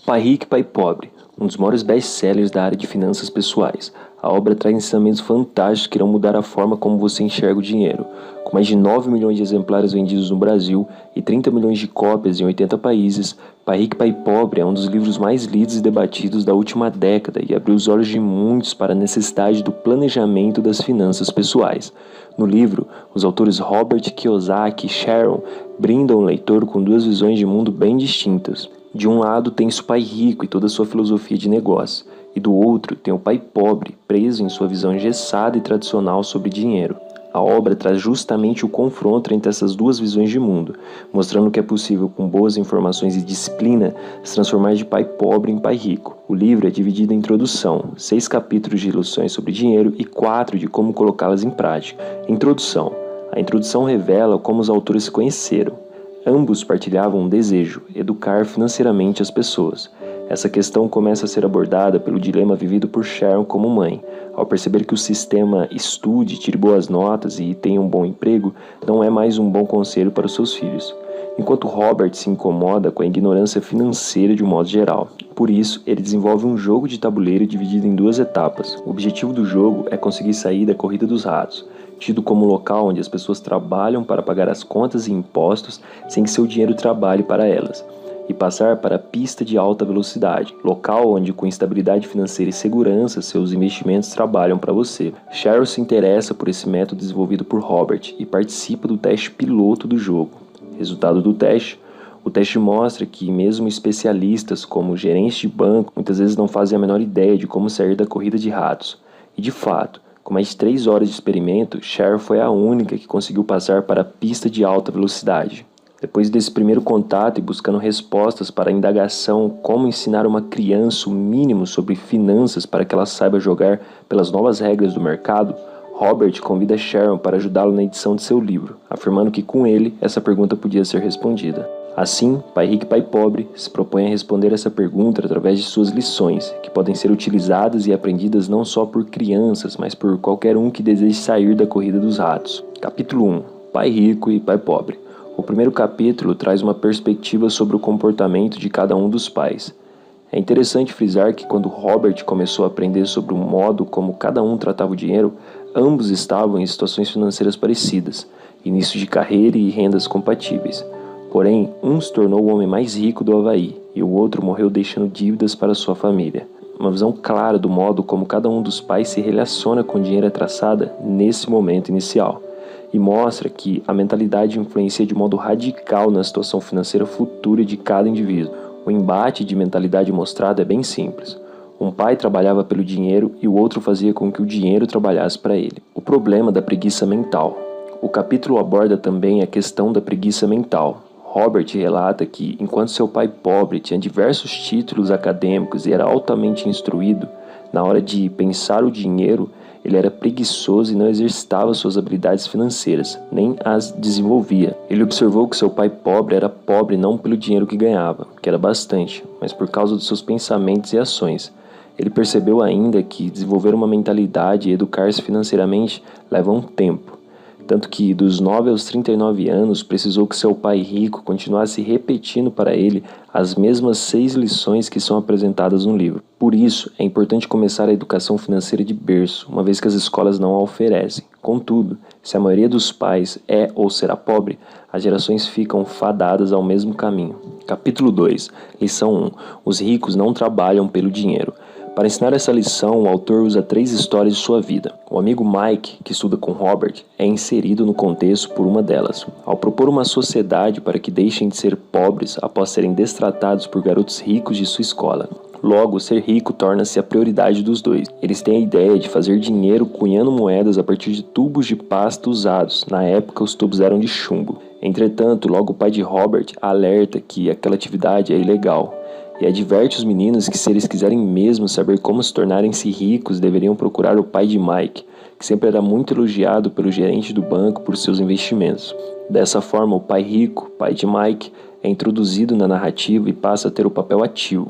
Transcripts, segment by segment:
Pai Rico e Pai Pobre, um dos maiores best-sellers da área de finanças pessoais. A obra traz ensinamentos fantásticos que irão mudar a forma como você enxerga o dinheiro. Com mais de 9 milhões de exemplares vendidos no Brasil e 30 milhões de cópias em 80 países, Pai Rico e Pai Pobre é um dos livros mais lidos e debatidos da última década e abriu os olhos de muitos para a necessidade do planejamento das finanças pessoais. No livro, os autores Robert Kiyosaki e Sharon brindam o leitor com duas visões de mundo bem distintas. De um lado tem-se o pai rico e toda a sua filosofia de negócio, e do outro tem o pai pobre, preso em sua visão engessada e tradicional sobre dinheiro. A obra traz justamente o confronto entre essas duas visões de mundo, mostrando que é possível, com boas informações e disciplina, se transformar de pai pobre em pai rico. O livro é dividido em introdução, 6 capítulos de ilustrações sobre dinheiro e 4 de como colocá-las em prática. Introdução. A introdução revela como os autores se conheceram. Ambos partilhavam um desejo, educar financeiramente as pessoas. Essa questão começa a ser abordada pelo dilema vivido por Sharon como mãe. Ao perceber que o sistema estude, tire boas notas e tenha um bom emprego, não é mais um bom conselho para os seus filhos. Enquanto Robert se incomoda com a ignorância financeira de um modo geral. Por isso, ele desenvolve um jogo de tabuleiro dividido em 2 etapas. O objetivo do jogo é conseguir sair da corrida dos ratos, tido como um local onde as pessoas trabalham para pagar as contas e impostos sem que seu dinheiro trabalhe para elas, e passar para a pista de alta velocidade, local onde com estabilidade financeira e segurança seus investimentos trabalham para você. Cheryl se interessa por esse método desenvolvido por Robert e participa do teste piloto do jogo. Resultado do teste: o teste mostra que mesmo especialistas como gerentes de banco muitas vezes não fazem a menor ideia de como sair da corrida de ratos. E de fato, com mais de 3 horas de experimento, Cher foi a única que conseguiu passar para a pista de alta velocidade. Depois desse primeiro contato e buscando respostas para a indagação como ensinar uma criança o mínimo sobre finanças para que ela saiba jogar pelas novas regras do mercado, Robert convida Sharon para ajudá-lo na edição de seu livro, afirmando que com ele essa pergunta podia ser respondida. Assim, Pai Rico e Pai Pobre se propõe a responder essa pergunta através de suas lições, que podem ser utilizadas e aprendidas não só por crianças, mas por qualquer um que deseje sair da corrida dos ratos. Capítulo 1. Pai Rico e Pai Pobre. O primeiro capítulo traz uma perspectiva sobre o comportamento de cada um dos pais. É interessante frisar que quando Robert começou a aprender sobre o modo como cada um tratava o dinheiro, ambos estavam em situações financeiras parecidas, início de carreira e rendas compatíveis. Porém, um se tornou o homem mais rico do Havaí e o outro morreu deixando dívidas para sua família. Uma visão clara do modo como cada um dos pais se relaciona com o dinheiro é traçada nesse momento inicial e mostra que a mentalidade influencia de modo radical na situação financeira futura de cada indivíduo. O embate de mentalidade mostrado é bem simples. Um pai trabalhava pelo dinheiro e o outro fazia com que o dinheiro trabalhasse para ele. O problema da preguiça mental. O capítulo aborda também a questão da preguiça mental. Robert relata que, enquanto seu pai pobre tinha diversos títulos acadêmicos e era altamente instruído, na hora de pensar o dinheiro, ele era preguiçoso e não exercitava suas habilidades financeiras, nem as desenvolvia. Ele observou que seu pai pobre era pobre não pelo dinheiro que ganhava, que era bastante, mas por causa dos seus pensamentos e ações. Ele percebeu ainda que desenvolver uma mentalidade e educar-se financeiramente leva um tempo. Tanto que, dos 9 aos 39 anos, precisou que seu pai rico continuasse repetindo para ele as mesmas 6 lições que são apresentadas no livro. Por isso, é importante começar a educação financeira de berço, uma vez que as escolas não a oferecem. Contudo, se a maioria dos pais é ou será pobre, as gerações ficam fadadas ao mesmo caminho. Capítulo 2. Lição 1. Os ricos não trabalham pelo dinheiro. Para ensinar essa lição, o autor usa 3 histórias de sua vida. O amigo Mike, que estuda com Robert, é inserido no contexto por uma delas. Ao propor uma sociedade para que deixem de ser pobres após serem destratados por garotos ricos de sua escola. Logo, ser rico torna-se a prioridade dos dois. Eles têm a ideia de fazer dinheiro cunhando moedas a partir de tubos de pasta usados. Na época, os tubos eram de chumbo. Entretanto, logo o pai de Robert alerta que aquela atividade é ilegal. E adverte os meninos que se eles quiserem mesmo saber como se tornarem-se ricos, deveriam procurar o pai de Mike, que sempre era muito elogiado pelo gerente do banco por seus investimentos. Dessa forma, o pai rico, pai de Mike, é introduzido na narrativa e passa a ter o papel ativo.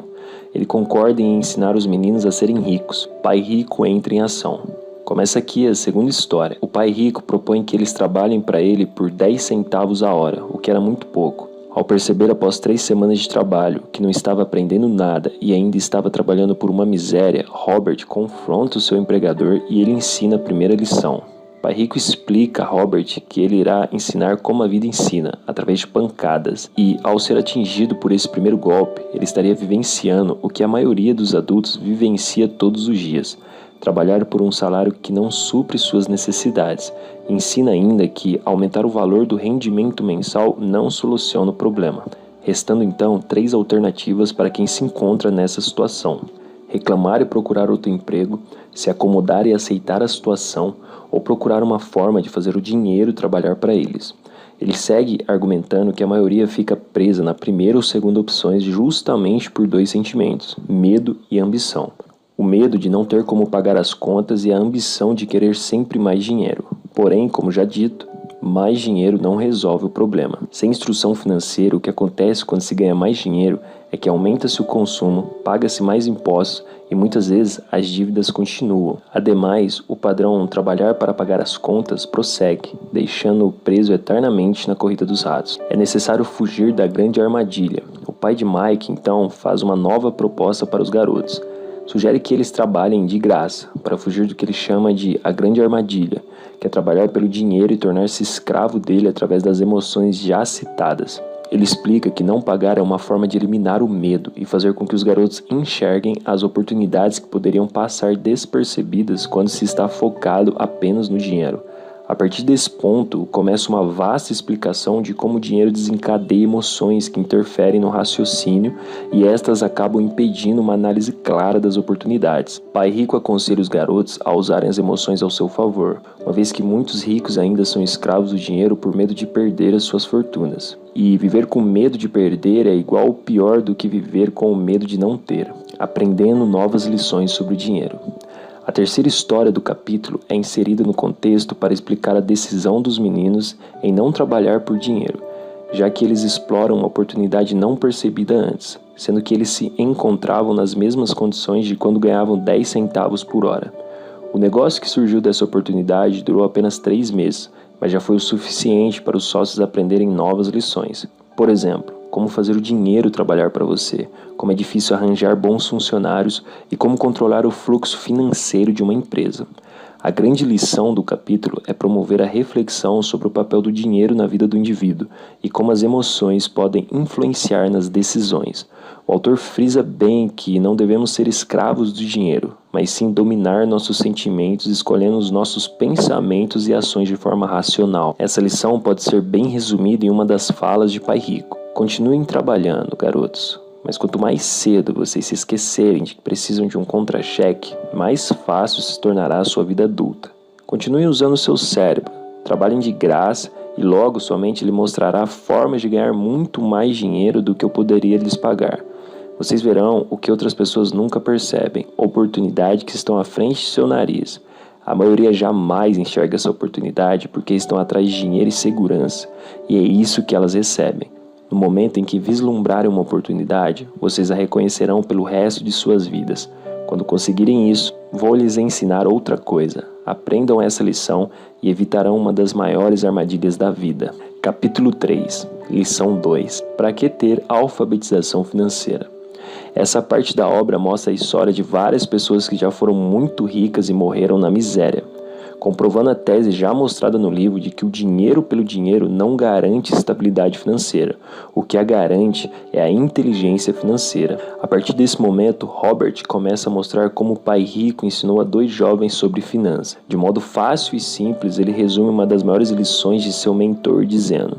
Ele concorda em ensinar os meninos a serem ricos. Pai rico entra em ação. Começa aqui a segunda história. O pai rico propõe que eles trabalhem para ele por 10 centavos a hora, o que era muito pouco. Ao perceber após 3 semanas de trabalho que não estava aprendendo nada e ainda estava trabalhando por uma miséria, Robert confronta o seu empregador e ele ensina a primeira lição. Pai Rico explica a Robert que ele irá ensinar como a vida ensina, através de pancadas, e ao ser atingido por esse primeiro golpe, ele estaria vivenciando o que a maioria dos adultos vivencia todos os dias: trabalhar por um salário que não supre suas necessidades. Ensina ainda que aumentar o valor do rendimento mensal não soluciona o problema, restando então 3 alternativas para quem se encontra nessa situação: reclamar e procurar outro emprego, se acomodar e aceitar a situação, ou procurar uma forma de fazer o dinheiro trabalhar para eles. Ele segue argumentando que a maioria fica presa na primeira ou segunda opções justamente por 2 sentimentos: medo e ambição. O medo de não ter como pagar as contas e a ambição de querer sempre mais dinheiro. Porém, como já dito, mais dinheiro não resolve o problema. Sem instrução financeira, o que acontece quando se ganha mais dinheiro é que aumenta-se o consumo, paga-se mais impostos e muitas vezes as dívidas continuam. Ademais, o padrão trabalhar para pagar as contas prossegue, deixando-o preso eternamente na corrida dos ratos. É necessário fugir da grande armadilha. O pai de Mike, então, faz uma nova proposta para os garotos. Sugere que eles trabalhem de graça, para fugir do que ele chama de a grande armadilha, que é trabalhar pelo dinheiro e tornar-se escravo dele através das emoções já citadas. Ele explica que não pagar é uma forma de eliminar o medo e fazer com que os garotos enxerguem as oportunidades que poderiam passar despercebidas quando se está focado apenas no dinheiro. A partir desse ponto, começa uma vasta explicação de como o dinheiro desencadeia emoções que interferem no raciocínio e estas acabam impedindo uma análise clara das oportunidades. Pai Rico aconselha os garotos a usarem as emoções ao seu favor, uma vez que muitos ricos ainda são escravos do dinheiro por medo de perder as suas fortunas. E viver com medo de perder é igual ou pior do que viver com o medo de não ter, aprendendo novas lições sobre o dinheiro. A terceira história do capítulo é inserida no contexto para explicar a decisão dos meninos em não trabalhar por dinheiro, já que eles exploram uma oportunidade não percebida antes, sendo que eles se encontravam nas mesmas condições de quando ganhavam 10 centavos por hora. O negócio que surgiu dessa oportunidade durou apenas 3 meses, mas já foi o suficiente para os sócios aprenderem novas lições. Por exemplo, como fazer o dinheiro trabalhar para você, como é difícil arranjar bons funcionários e como controlar o fluxo financeiro de uma empresa. A grande lição do capítulo é promover a reflexão sobre o papel do dinheiro na vida do indivíduo e como as emoções podem influenciar nas decisões. O autor frisa bem que não devemos ser escravos do dinheiro, mas sim dominar nossos sentimentos, escolhendo os nossos pensamentos e ações de forma racional. Essa lição pode ser bem resumida em uma das falas de Pai Rico: continuem trabalhando, garotos, mas quanto mais cedo vocês se esquecerem de que precisam de um contra-cheque, mais fácil se tornará a sua vida adulta. Continuem usando o seu cérebro, trabalhem de graça e logo sua mente lhe mostrará formas de ganhar muito mais dinheiro do que eu poderia lhes pagar. Vocês verão o que outras pessoas nunca percebem, oportunidades que estão à frente de seu nariz. A maioria jamais enxerga essa oportunidade porque estão atrás de dinheiro e segurança, e é isso que elas recebem. No momento em que vislumbrarem uma oportunidade, vocês a reconhecerão pelo resto de suas vidas. Quando conseguirem isso, vou lhes ensinar outra coisa. Aprendam essa lição e evitarão uma das maiores armadilhas da vida. Capítulo 3, Lição 2. Para que ter alfabetização financeira? Essa parte da obra mostra a história de várias pessoas que já foram muito ricas e morreram na miséria, comprovando a tese já mostrada no livro de que o dinheiro pelo dinheiro não garante estabilidade financeira. O que a garante é a inteligência financeira. A partir desse momento, Robert começa a mostrar como o Pai Rico ensinou a 2 jovens sobre finanças. De modo fácil e simples, ele resume uma das maiores lições de seu mentor dizendo: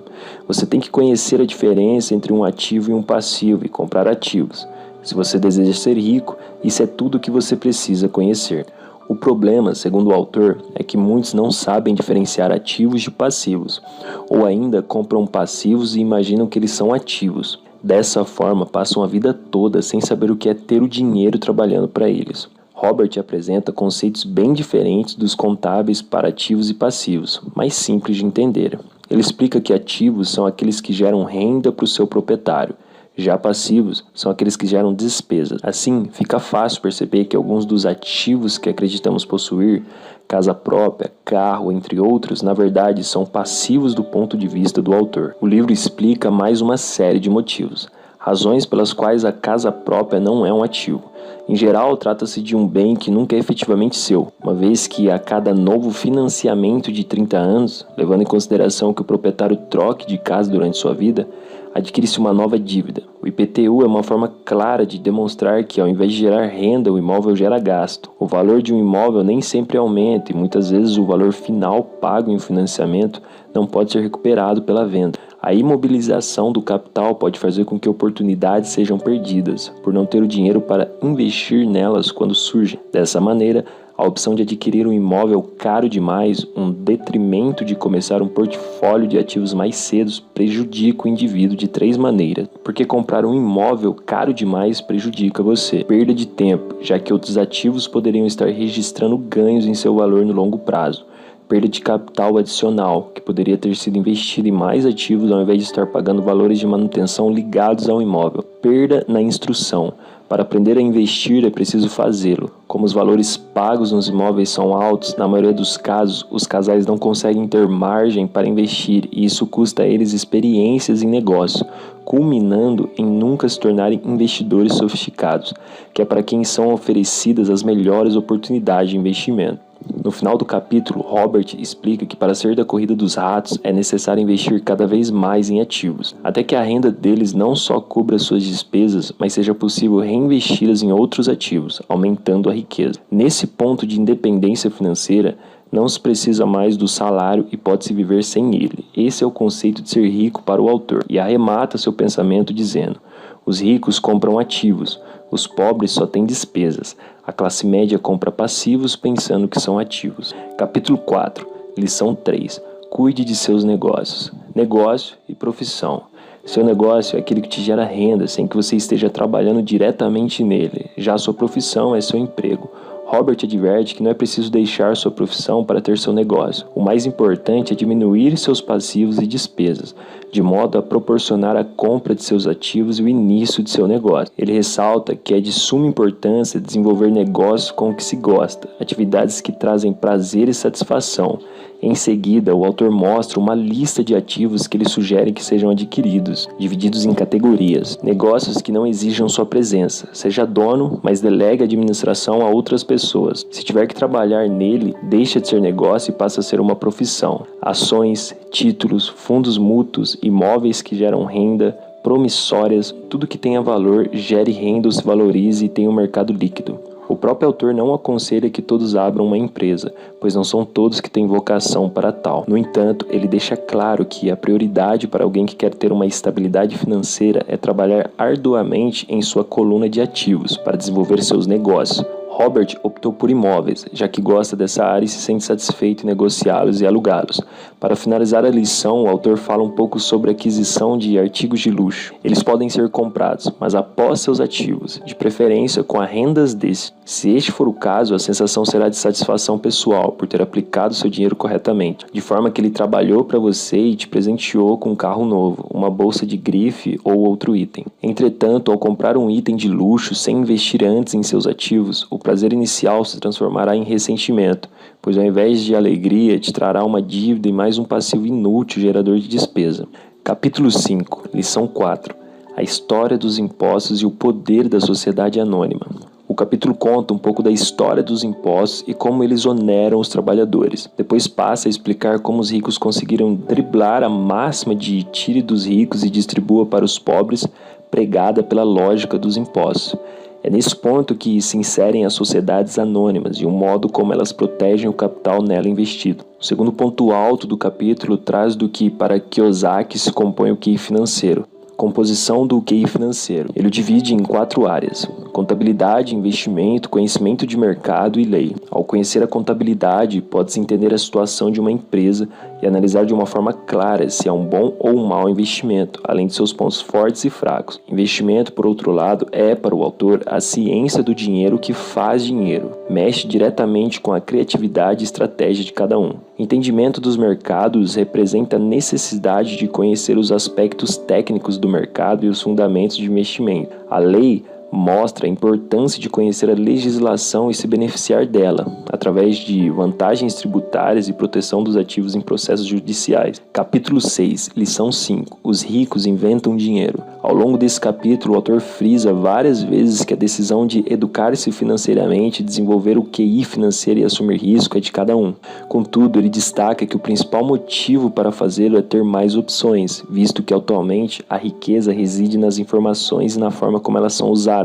você tem que conhecer a diferença entre um ativo e um passivo e comprar ativos. Se você deseja ser rico, isso é tudo o que você precisa conhecer. O problema, segundo o autor, é que muitos não sabem diferenciar ativos de passivos, ou ainda compram passivos e imaginam que eles são ativos. Dessa forma, passam a vida toda sem saber o que é ter o dinheiro trabalhando para eles. Robert apresenta conceitos bem diferentes dos contábeis para ativos e passivos, mais simples de entender. Ele explica que ativos são aqueles que geram renda para o seu proprietário. Já passivos são aqueles que geram despesas. Assim, fica fácil perceber que alguns dos ativos que acreditamos possuir, casa própria, carro, entre outros, na verdade são passivos do ponto de vista do autor. O livro explica mais uma série de motivos, razões pelas quais a casa própria não é um ativo. Em geral, trata-se de um bem que nunca é efetivamente seu, uma vez que a cada novo financiamento de 30 anos, levando em consideração que o proprietário troque de casa durante sua vida, adquire-se uma nova dívida. O IPTU é uma forma clara de demonstrar que, ao invés de gerar renda, o imóvel gera gasto. O valor de um imóvel nem sempre aumenta e muitas vezes o valor final pago em um financiamento não pode ser recuperado pela venda. A imobilização do capital pode fazer com que oportunidades sejam perdidas, por não ter o dinheiro para investir nelas quando surgem. Dessa maneira, a opção de adquirir um imóvel caro demais, um detrimento de começar um portfólio de ativos mais cedo, prejudica o indivíduo de 3 maneiras. Porque comprar um imóvel caro demais prejudica você. Perda de tempo, já que outros ativos poderiam estar registrando ganhos em seu valor no longo prazo. Perda de capital adicional, que poderia ter sido investido em mais ativos ao invés de estar pagando valores de manutenção ligados ao imóvel. Perda na instrução. Para aprender a investir é preciso fazê-lo. Como os valores pagos nos imóveis são altos, na maioria dos casos, os casais não conseguem ter margem para investir e isso custa a eles experiências em negócio, culminando em nunca se tornarem investidores sofisticados, que é para quem são oferecidas as melhores oportunidades de investimento. No final do capítulo, Robert explica que para sair da corrida dos ratos é necessário investir cada vez mais em ativos, até que a renda deles não só cubra suas despesas, mas seja possível reinvesti-las em outros ativos, aumentando a riqueza. Nesse ponto de independência financeira, não se precisa mais do salário e pode-se viver sem ele. Esse é o conceito de ser rico para o autor, e arremata seu pensamento dizendo: os ricos compram ativos, os pobres só têm despesas. A classe média compra passivos pensando que são ativos. Capítulo 4, lição 3. Cuide de seus negócios. Negócio e profissão. Seu negócio é aquele que te gera renda sem que você esteja trabalhando diretamente nele. Já a sua profissão é seu emprego. Robert adverte que não é preciso deixar sua profissão para ter seu negócio. O mais importante é diminuir seus passivos e despesas, de modo a proporcionar a compra de seus ativos e o início de seu negócio. Ele ressalta que é de suma importância desenvolver negócios com o que se gosta, atividades que trazem prazer e satisfação. Em seguida, o autor mostra uma lista de ativos que ele sugere que sejam adquiridos, divididos em categorias. Negócios que não exijam sua presença. Seja dono, mas delegue a administração a outras pessoas. Se tiver que trabalhar nele, deixa de ser negócio e passa a ser uma profissão. Ações, títulos, fundos mútuos, imóveis que geram renda, promissórias, tudo que tenha valor, gere renda ou se valorize e tenha um mercado líquido. O próprio autor não aconselha que todos abram uma empresa, pois não são todos que têm vocação para tal. No entanto, ele deixa claro que a prioridade para alguém que quer ter uma estabilidade financeira é trabalhar arduamente em sua coluna de ativos para desenvolver seus negócios. Robert optou por imóveis, já que gosta dessa área e se sente satisfeito em negociá-los e alugá-los. Para finalizar a lição, o autor fala um pouco sobre a aquisição de artigos de luxo. Eles podem ser comprados, mas após seus ativos, de preferência com as rendas desse. Se este for o caso, a sensação será de satisfação pessoal por ter aplicado seu dinheiro corretamente, de forma que ele trabalhou para você e te presenteou com um carro novo, uma bolsa de grife ou outro item. Entretanto, ao comprar um item de luxo sem investir antes em seus ativos, o prazer inicial se transformará em ressentimento, pois ao invés de alegria, te trará uma dívida e mais um passivo inútil gerador de despesa. Capítulo 5, lição 4. A história dos impostos e o poder da sociedade anônima. O capítulo conta um pouco da história dos impostos e como eles oneram os trabalhadores. Depois passa a explicar como os ricos conseguiram driblar a máxima de tire dos ricos e distribua para os pobres, pregada pela lógica dos impostos. É nesse ponto que se inserem as sociedades anônimas e o modo como elas protegem o capital nela investido. O segundo ponto alto do capítulo traz do que para Kiyosaki se compõe o QI financeiro. Composição do QI financeiro. Ele o divide em 4 áreas: contabilidade, investimento, conhecimento de mercado e lei. Ao conhecer a contabilidade, pode-se entender a situação de uma empresa e analisar de uma forma clara se é um bom ou um mau investimento, além de seus pontos fortes e fracos. Investimento, por outro lado, é, para o autor, a ciência do dinheiro que faz dinheiro. Mexe diretamente com a criatividade e estratégia de cada um. Entendimento dos mercados representa a necessidade de conhecer os aspectos técnicos do mercado e os fundamentos de investimento. A lei mostra a importância de conhecer a legislação e se beneficiar dela, através de vantagens tributárias e proteção dos ativos em processos judiciais. Capítulo 6, lição 5. Os ricos inventam dinheiro. Ao longo desse capítulo, o autor frisa várias vezes que a decisão de educar-se financeiramente, desenvolver o QI financeiro e assumir risco é de cada um. Contudo, ele destaca que o principal motivo para fazê-lo é ter mais opções, visto que atualmente a riqueza reside nas informações e na forma como elas são usadas.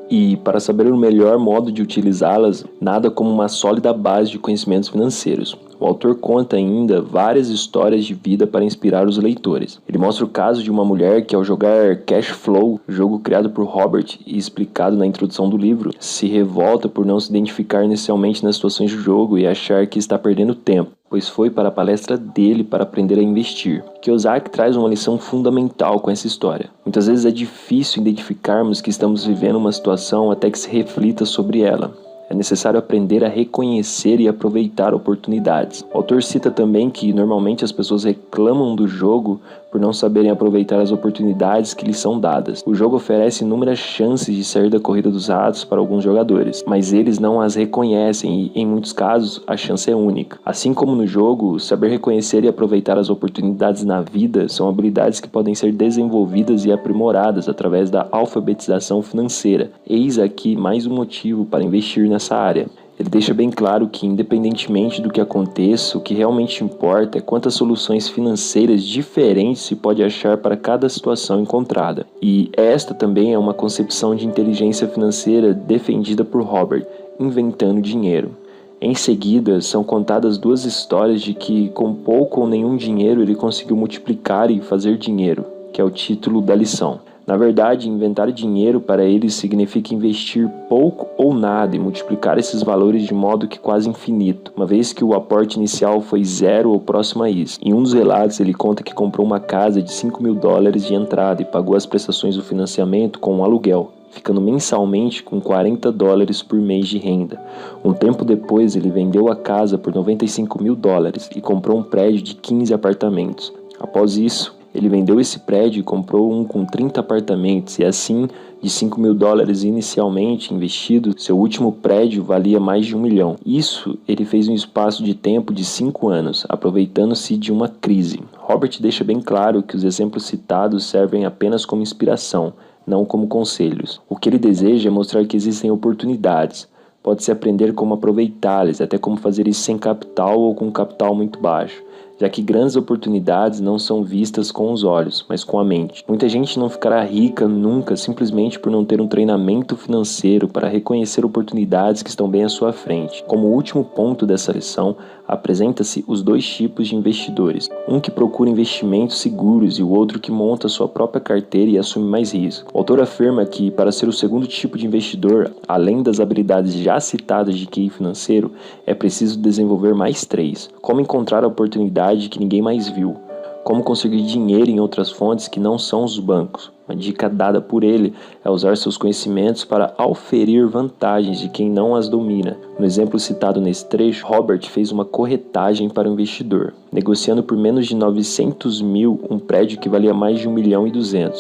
E, para saber o melhor modo de utilizá-las, nada como uma sólida base de conhecimentos financeiros. O autor conta ainda várias histórias de vida para inspirar os leitores. Ele mostra o caso de uma mulher que, ao jogar Cash Flow, jogo criado por Robert e explicado na introdução do livro, se revolta por não se identificar inicialmente nas situações do jogo e achar que está perdendo tempo, pois foi para a palestra dele para aprender a investir. Kiyosaki traz uma lição fundamental com essa história. Muitas vezes é difícil identificarmos que estamos vivendo uma situação até que se reflita sobre ela. É necessário aprender a reconhecer e aproveitar oportunidades. O autor cita também que normalmente as pessoas reclamam do jogo por não saberem aproveitar as oportunidades que lhes são dadas. O jogo oferece inúmeras chances de sair da corrida dos ratos para alguns jogadores, mas eles não as reconhecem e, em muitos casos, a chance é única. Assim como no jogo, saber reconhecer e aproveitar as oportunidades na vida são habilidades que podem ser desenvolvidas e aprimoradas através da alfabetização financeira. Eis aqui mais um motivo para investir nessa área. Ele deixa bem claro que, independentemente do que aconteça, o que realmente importa é quantas soluções financeiras diferentes se pode achar para cada situação encontrada. E esta também é uma concepção de inteligência financeira defendida por Robert, inventando dinheiro. Em seguida, são contadas duas histórias de que, com pouco ou nenhum dinheiro, ele conseguiu multiplicar e fazer dinheiro, que é o título da lição. Na verdade, inventar dinheiro para eles significa investir pouco ou nada e multiplicar esses valores de modo que quase infinito, uma vez que o aporte inicial foi zero ou próximo a isso. Em um dos relatos, ele conta que comprou uma casa de $5.000 de entrada e pagou as prestações do financiamento com um aluguel, ficando mensalmente com $40 por mês de renda. Um tempo depois, ele vendeu a casa por $95.000 e comprou um prédio de 15 apartamentos. Após isso, ele vendeu esse prédio e comprou um com 30 apartamentos e assim, de $5.000 inicialmente investido, seu último prédio valia mais de $1 milhão. Isso ele fez em um espaço de tempo de 5 anos, aproveitando-se de uma crise. Robert deixa bem claro que os exemplos citados servem apenas como inspiração, não como conselhos. O que ele deseja é mostrar que existem oportunidades. Pode-se aprender como aproveitá-las, até como fazer isso sem capital ou com capital muito baixo, já que grandes oportunidades não são vistas com os olhos, mas com a mente. Muita gente não ficará rica nunca simplesmente por não ter um treinamento financeiro para reconhecer oportunidades que estão bem à sua frente. Como último ponto dessa lição, apresenta-se os dois tipos de investidores, um que procura investimentos seguros e o outro que monta sua própria carteira e assume mais risco. O autor afirma que, para ser o segundo tipo de investidor, além das habilidades já citadas de QI financeiro, é preciso desenvolver mais 3. Como encontrar a oportunidade que ninguém mais viu. Como conseguir dinheiro em outras fontes que não são os bancos. Uma dica dada por ele é usar seus conhecimentos para auferir vantagens de quem não as domina. No exemplo citado nesse trecho, Robert fez uma corretagem para o investidor, negociando por menos de 900 mil um prédio que valia mais de 1,2 milhão,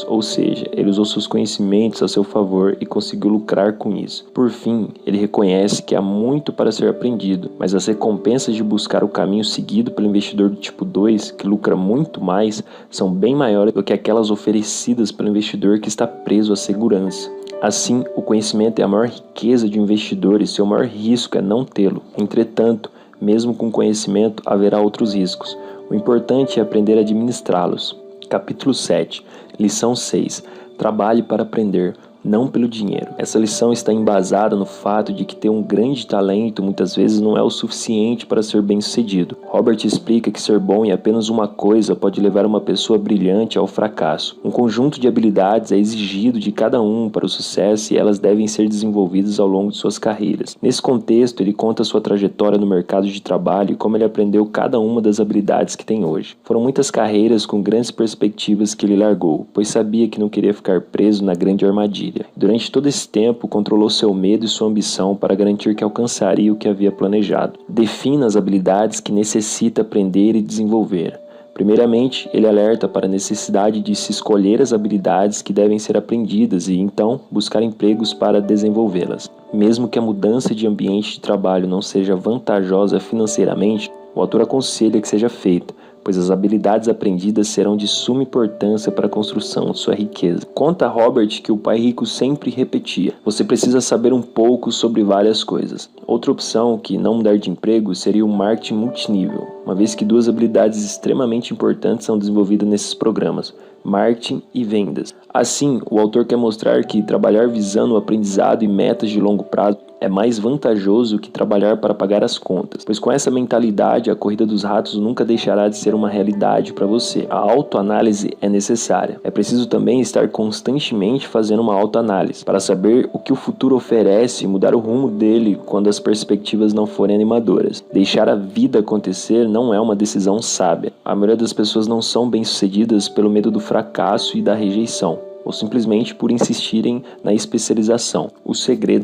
ou seja, ele usou seus conhecimentos a seu favor e conseguiu lucrar com isso. Por fim, ele reconhece que há muito para ser aprendido, mas as recompensas de buscar o caminho seguido pelo investidor do tipo 2, que lucra muito mais, são bem maiores do que aquelas oferecidas pelo investidor que está preso à segurança. Assim, o conhecimento é a maior riqueza de um investidor e seu maior risco é não tê-lo. Entretanto, mesmo com conhecimento, haverá outros riscos. O importante é aprender a administrá-los. Capítulo 7, lição 6. Trabalhe para aprender. não pelo dinheiro. Essa lição está embasada no fato de que ter um grande talento muitas vezes não é o suficiente para ser bem-sucedido. Robert explica que ser bom em apenas uma coisa pode levar uma pessoa brilhante ao fracasso. Um conjunto de habilidades é exigido de cada um para o sucesso e elas devem ser desenvolvidas ao longo de suas carreiras. Nesse contexto, ele conta sua trajetória no mercado de trabalho e como ele aprendeu cada uma das habilidades que tem hoje. Foram muitas carreiras com grandes perspectivas que ele largou, pois sabia que não queria ficar preso na grande armadilha. Durante todo esse tempo, controlou seu medo e sua ambição para garantir que alcançaria o que havia planejado. Defina as habilidades que necessita aprender e desenvolver. Primeiramente, ele alerta para a necessidade de se escolher as habilidades que devem ser aprendidas e, então, buscar empregos para desenvolvê-las. Mesmo que a mudança de ambiente de trabalho não seja vantajosa financeiramente, o autor aconselha que seja feita, pois as habilidades aprendidas serão de suma importância para a construção de sua riqueza. Conta Robert que o pai rico sempre repetia: você precisa saber um pouco sobre várias coisas. Outra opção que não mudar de emprego seria o marketing multinível, uma vez que duas habilidades extremamente importantes são desenvolvidas nesses programas: marketing e vendas. Assim, o autor quer mostrar que trabalhar visando o aprendizado e metas de longo prazo é mais vantajoso que trabalhar para pagar as contas, pois com essa mentalidade a corrida dos ratos nunca deixará de ser uma realidade para você. A autoanálise é necessária. É preciso também estar constantemente fazendo uma autoanálise para saber o que o futuro oferece e mudar o rumo dele quando as perspectivas não forem animadoras. Deixar a vida acontecer não é uma decisão sábia. A maioria das pessoas não são bem-sucedidas pelo medo do fracasso e da rejeição, ou simplesmente por insistirem na especialização. O segredo